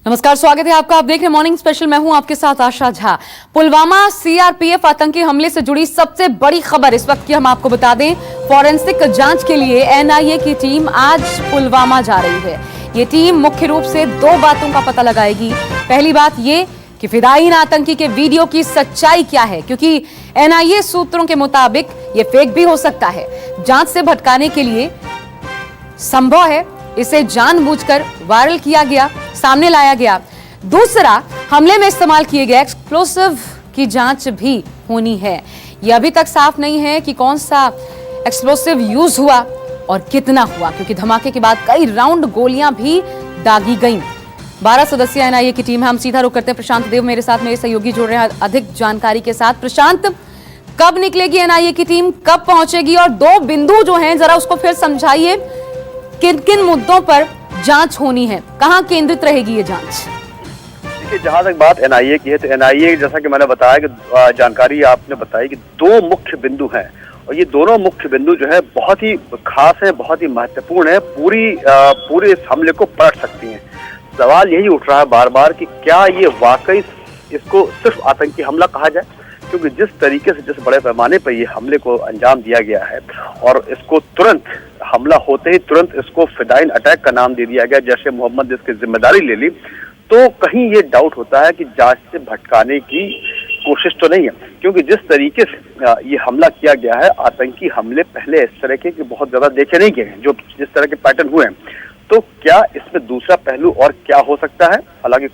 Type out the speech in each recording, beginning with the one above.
नमस्कार, स्वागत है आपका। आप देख रहे हैं मॉर्निंग स्पेशल। मैं हूं आपके साथ आशा झा। पुलवामा सीआरपीएफ आतंकी हमले से जुड़ी सबसे बड़ी खबर इस वक्त की हम आपको बता दें। फॉरेंसिक जांच के लिए एनआईए की टीम आज पुलवामा जा रही है। ये टीम मुख्य रूप से दो बातों का पता लगाएगी। पहली बात ये कि फिदायीन आतंकी के वीडियो की सच्चाई क्या है, क्योंकि एनआईए सूत्रों के मुताबिक ये फेक भी हो सकता है। जांच से भटकाने के लिए संभव है इसे जानबूझकर वायरल किया गया, सामने लाया गया। दूसरा, हमले में इस्तेमाल किए गए एक्सप्लोसिव की जांच भी होनी है। यह अभी तक साफ नहीं है कि कौन सा एक्सप्लोसिव यूज हुआ और कितना हुआ, क्योंकि धमाके के बाद कई राउंड गोलियां भी दागी गईं। 12 सदस्यीय एनआईए की टीम है। हम सीधा रुख करते हैं। प्रशांत देव मेरे साथ, मेरे सहयोगी जुड़ रहे हैं अधिक जानकारी के साथ। प्रशांत, कब निकलेगी एनआईए की टीम, कब पहुंचेगी, और दो बिंदु जो हैं जरा उसको फिर समझाइए। किन किन मुद्दों पर जांच होनी है, कहां केंद्रित रहेगी ये जांच? देखिए, जहां तक बात एनआईए की है तो एनआईए, जैसा कि मैंने बताया कि जानकारी आपने बताई कि दो मुख्य बिंदु हैं, और ये दोनों मुख्य बिंदु जो है बहुत ही खास है, बहुत ही महत्वपूर्ण है, पूरे इस हमले को पलट सकती हैं। सवाल यही उठ रहा है बार बार कि क्या ये वाकई इसको सिर्फ आतंकी हमला कहा जाए, क्योंकि जिस तरीके से, जिस बड़े पैमाने पर ये हमले को अंजाम दिया गया है और इसको तुरंत हमला होते ही तुरंत इसको फिदायीन अटैक का नाम दे दिया गया, जैसे मोहम्मद ने इसकी जिम्मेदारी ले ली, तो कहीं ये डाउट होता है कि जांच से भटकाने की कोशिश तो नहीं है। क्योंकि जिस तरीके से ये हमला किया गया है, आतंकी हमले पहले इस तरह के बहुत ज्यादा देखे नहीं गए हैं, जो जिस तरह के पैटर्न हुए हैं, तो क्या इसमें दूसरा पहलू और क्या हो सकता है? हालांकि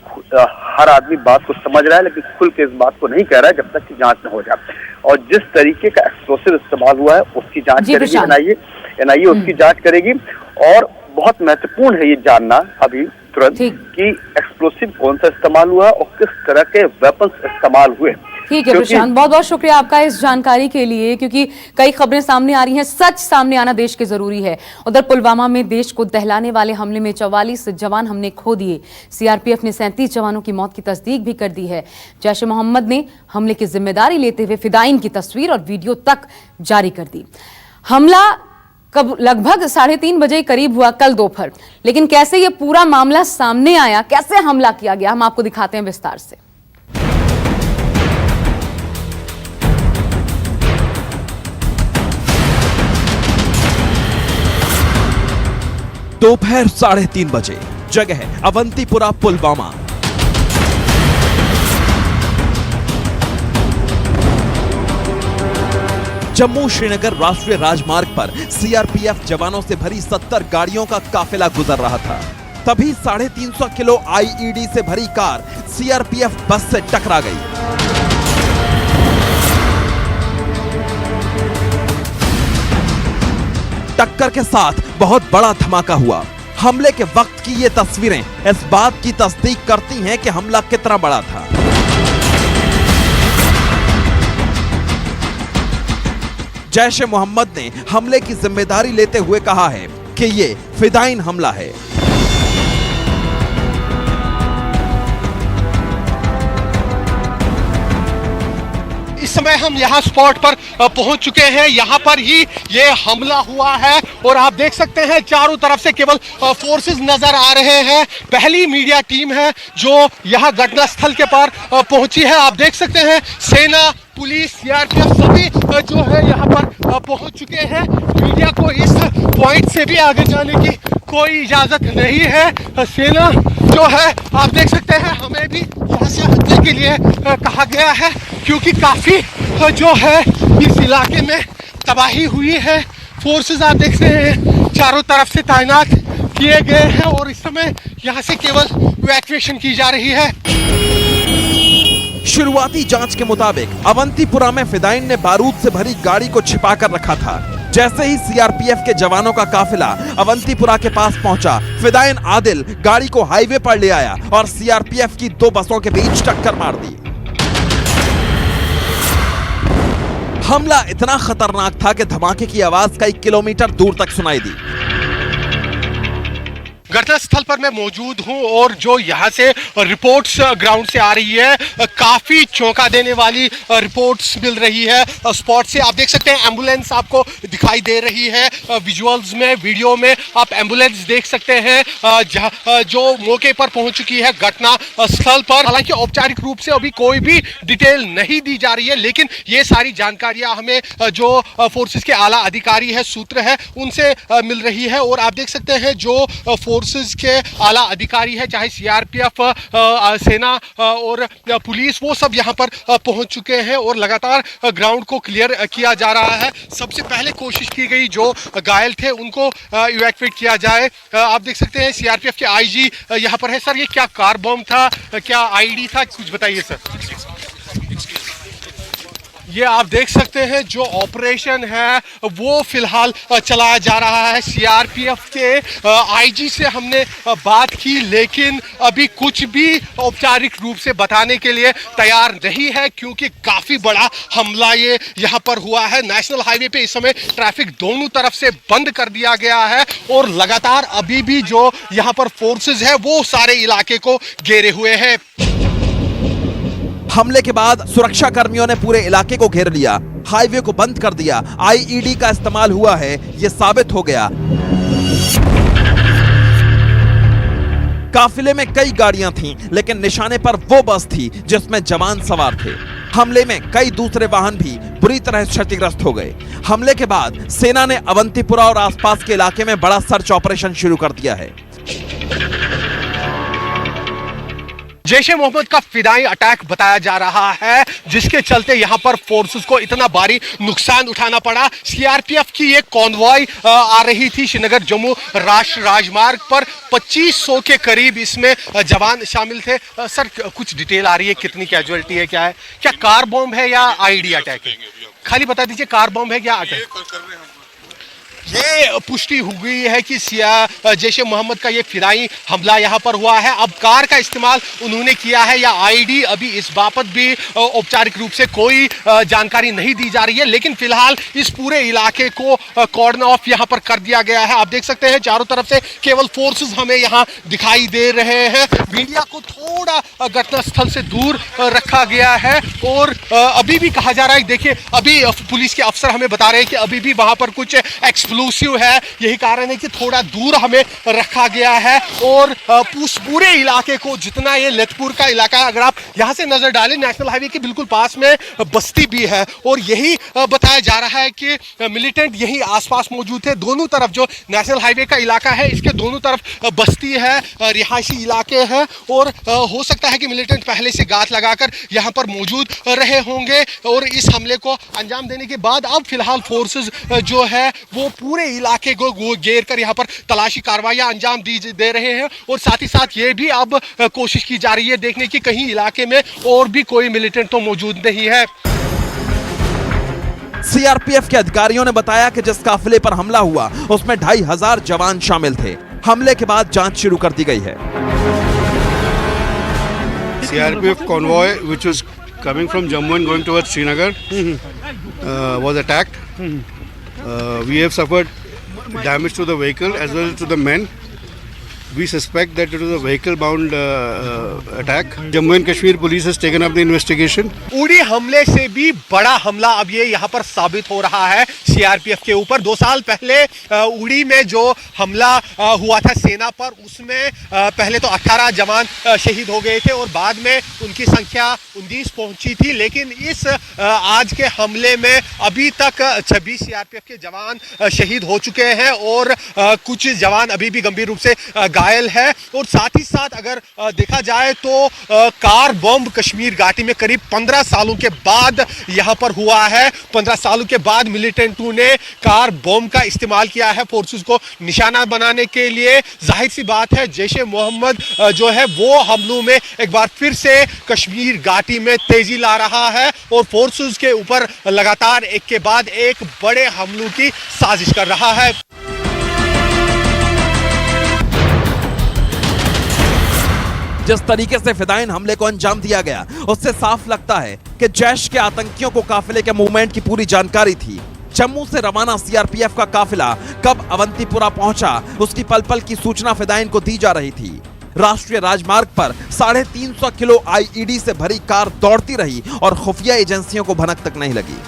हर आदमी बात को समझ रहा है, लेकिन खुल के इस बात को नहीं कह रहा है जब तक कि जांच न हो जाए। और जिस तरीके का एक्सप्लोसिव इस्तेमाल हुआ है उसकी जांच करेगी एनआईए उसकी जांच करेगी। और बहुत महत्वपूर्ण है ये जानना अभी तुरंत कि एक्सप्लोसिव कौन सा इस्तेमाल हुआ और किस तरह के वेपन्स इस्तेमाल हुए। ठीक है प्रशांत, बहुत बहुत शुक्रिया आपका इस जानकारी के लिए, क्योंकि कई खबरें सामने आ रही हैं। सच सामने आना देश के जरूरी है। उधर पुलवामा में देश को दहलाने वाले हमले में 44 जवान हमने खो दिए। सीआरपीएफ ने 37 जवानों की मौत की तस्दीक भी कर दी है। जैश ए मोहम्मद ने हमले की जिम्मेदारी लेते हुए फिदायीन की तस्वीर और वीडियो तक जारी कर दी। हमला कब लगभग 3:30 बजे करीब हुआ कल दोपहर, लेकिन कैसे ये पूरा मामला सामने आया, कैसे हमला किया गया, हम आपको दिखाते हैं विस्तार से। दोपहर 3:30 बजे, जगह अवंतीपुरा, पुलवामा। जम्मू श्रीनगर राष्ट्रीय राजमार्ग पर सीआरपीएफ जवानों से भरी 70 गाड़ियों का काफिला गुजर रहा था। तभी 350 किलो आईईडी से भरी कार सीआरपीएफ बस से टकरा गई। टक्कर के साथ बहुत बड़ा धमाका हुआ। हमले के वक्त की ये तस्वीरें इस बात की तस्दीक करती हैं कि हमला कितना बड़ा था। जैश ए मोहम्मद ने हमले की जिम्मेदारी लेते हुए कहा है कि ये फिदायीन हमला है। इस समय हम यहाँ स्पॉट पर पहुंच चुके हैं। यहाँ पर ही ये हमला हुआ है और आप देख सकते हैं चारों तरफ से केवल फोर्सेस नजर आ रहे हैं। पहली मीडिया टीम है जो यहाँ घटनास्थल के पार पहुंची है। आप देख सकते हैं सेना, पुलिस, सीआरपीएफ सभी जो है यहाँ पर पहुंच चुके हैं। मीडिया को इस पॉइंट से भी आगे जाने की कोई इजाजत नहीं है। सेना जो है आप देख सकते हैं, हमें भी यहाँ से हटने के लिए कहा गया है, क्योंकि काफी जो है इस इलाके में तबाही हुई है। फोर्सेस आप देख रहे हैं चारों तरफ से तैनात किए गए हैं और इस समय यहाँ से केवल इवैक्यूएशन की जा रही है। शुरुआती जांच के मुताबिक अवंतीपुरा में फिदायीन ने बारूद से भरी गाड़ी को छिपाकर रखा था। जैसे ही सीआरपीएफ के जवानों का काफिला अवंतीपुरा के पास पहुंचा, फिदायीन आदिल गाड़ी को हाईवे पर ले आया और सीआरपीएफ की दो बसों के बीच टक्कर मार दी। हमला इतना खतरनाक था कि धमाके की आवाज कई किलोमीटर दूर तक सुनाई दी। घटनास्थल पर मैं मौजूद हूं और जो यहां से रिपोर्ट्स ग्राउंड से आ रही है, काफी चौंका देने वाली रिपोर्ट्स मिल रही है स्पॉट से। आप देख सकते हैं एम्बुलेंस आपको दिखाई दे रही है विजुअल्स में, वीडियो में आप एम्बुलेंस देख सकते हैं जो मौके पर पहुंच चुकी है घटना स्थल पर। हालांकि औपचारिक रूप से अभी कोई भी डिटेल नहीं दी जा रही है, लेकिन ये सारी जानकारियां हमें जो फोर्सेस के आला अधिकारी है, सूत्र है, उनसे मिल रही है। और आप देख सकते हैं जो फोर्सेस के आला अधिकारी है, चाहे सीआरपीएफ, सेना और पुलिस, वो सब यहाँ पर पहुंच चुके हैं और लगातार ग्राउंड को क्लियर किया जा रहा है। सबसे पहले कोशिश की गई जो घायल थे उनको इवैक्यूएट किया जाए। आप देख सकते हैं सीआरपीएफ के आईजी यहाँ पर है। सर, ये क्या कार बम था, क्या आईडी था, कुछ बताइए सर। ये आप देख सकते हैं जो ऑपरेशन है वो फिलहाल चलाया जा रहा है। सीआरपीएफ के आईजी से हमने बात की, लेकिन अभी कुछ भी औपचारिक रूप से बताने के लिए तैयार नहीं है, क्योंकि काफी बड़ा हमला ये यहाँ पर हुआ है। नेशनल हाईवे पे इस समय ट्रैफिक दोनों तरफ से बंद कर दिया गया है और लगातार अभी भी जो यहाँ पर फोर्सेस है वो सारे इलाके को घेरे हुए हैं। हमले के बाद सुरक्षा कर्मियों ने पूरे इलाके को घेर लिया, हाईवे को बंद कर दिया। आईईडी का इस्तेमाल हुआ है, यह साबित हो गया। काफिले में कई गाड़ियां थीं, लेकिन निशाने पर वो बस थी जिसमें जवान सवार थे। हमले में कई दूसरे वाहन भी बुरी तरह क्षतिग्रस्त हो गए। हमले के बाद सेना ने अवंतीपुरा और आसपास के इलाके में बड़ा सर्च ऑपरेशन शुरू कर दिया है। जैश-ए मोहम्मद का फिदाई अटैक बताया जा रहा है, जिसके चलते यहां पर फोर्सेस को इतना भारी नुकसान उठाना पड़ा। सीआरपीएफ की एक कॉन्वॉय आ रही थी श्रीनगर जम्मू राष्ट्रीय राजमार्ग पर। 2500 के करीब इसमें जवान शामिल थे। सर, कुछ डिटेल आ रही है, कितनी कैजुअलिटी है, क्या है, क्या कार बॉम्ब है या आईडी अटैक है? खाली बता दीजिए, कार बॉम्ब है क्या अटैक? ये पुष्टि हो गई है कि जैश-ए मोहम्मद का ये फिदाई हमला यहाँ पर हुआ है। अब कार का इस्तेमाल उन्होंने किया है या आईडी, अभी इस बाबत भी औपचारिक रूप से कोई जानकारी नहीं दी जा रही है, लेकिन फिलहाल इस पूरे इलाके को कॉर्डन ऑफ यहाँ पर कर दिया गया है। आप देख सकते हैं चारों तरफ से केवल फोर्सेस हमें यहाँ दिखाई दे रहे हैं। मीडिया को थोड़ा घटनास्थल से दूर रखा गया है और अभी भी कहा जा रहा है, देखिए अभी पुलिस के अफसर हमें बता रहे हैं कि अभी भी वहां पर कुछ एक्सप्लोसिव है, यही कारण है कि थोड़ा दूर हमें रखा गया है। और उस पूरे इलाके को, जितना ये लतपुर का इलाका है, अगर आप यहां से नजर डालें, नेशनल हाईवे के बिल्कुल पास में बस्ती भी है और यही बताया जा रहा है कि मिलिटेंट यही आसपास मौजूद थे। दोनों तरफ जो नेशनल हाईवे का इलाका है, इसके दोनों तरफ बस्ती है, रिहायशी इलाके हैं और हो सकता है कि मिलिटेंट पहले से गात लगाकर यहां पर मौजूद रहे होंगे। और इस हमले को अंजाम देने के बाद अब फिलहाल फोर्सेस जो है वो पूरे इलाके को घेर कर यहाँ पर तलाशी कार्रवाइयां अंजाम दे रहे हैं। और साथ ही साथ ये भी अब कोशिश की जा रही है देखने की कहीं इलाके में और भी कोई मिलिटेंट तो मौजूद नहीं है। सीआरपीएफ के अधिकारियों ने बताया कि जिस काफिले पर हमला हुआ उसमें 2500 जवान शामिल थे। हमले के बाद जांच शुरू कर दी गई है। CRPF convoy which was coming from Jammu and going towards Srinagar was attacked. We have suffered damage to the vehicle as well as to the men. We suspect that it was a vehicle-bound attack. Jammu and Kashmir police has taken up the investigation. उड़ी हमले से भी बड़ा हमला अब ये यहाँ पर साबित हो रहा है सीआरपीएफ के ऊपर। 2 साल पहले उड़ी में जो हमला हुआ था सेना पर, उसमें पहले तो 18 जवान शहीद हो गए थे और बाद में उनकी संख्या 19 पहुंची थी। लेकिन इस आज के हमले में अभी तक 26 सीआरपीएफ के जवान शहीद हो चुके हैं और कुछ जवान अभी भी गंभीर रूप से घायल है। और साथ ही साथ अगर देखा जाए तो कार बॉम्ब कश्मीर घाटी में करीब 15 सालों के बाद यहां पर हुआ है। 15 सालों के बाद मिलिटेंटों ने कार बॉम्ब का इस्तेमाल किया है फोर्सेस को निशाना बनाने के लिए। जाहिर सी बात है जैश-ए मोहम्मद जो है वो हमलों में एक बार फिर से कश्मीर घाटी में तेजी ला रहा है और फोर्सेस के ऊपर लगातार एक के बाद एक बड़े हमलों की साजिश कर रहा है। जिस तरीके से फिदाइन हमले को अंजाम दिया गया, उससे साफ लगता है कि जैश के आतंकियों को काफिले के मूवमेंट की पूरी जानकारी थी। जम्मू से रवाना सीआरपीएफ का काफिला कब अवंतीपुरा पहुंचा, उसकी पल पल की सूचना फिदायीन को दी जा रही थी। राष्ट्रीय राजमार्ग पर 350 किलो आईईडी से भरी कार दौड़ती रही और खुफिया एजेंसियों को भनक तक नहीं लगी।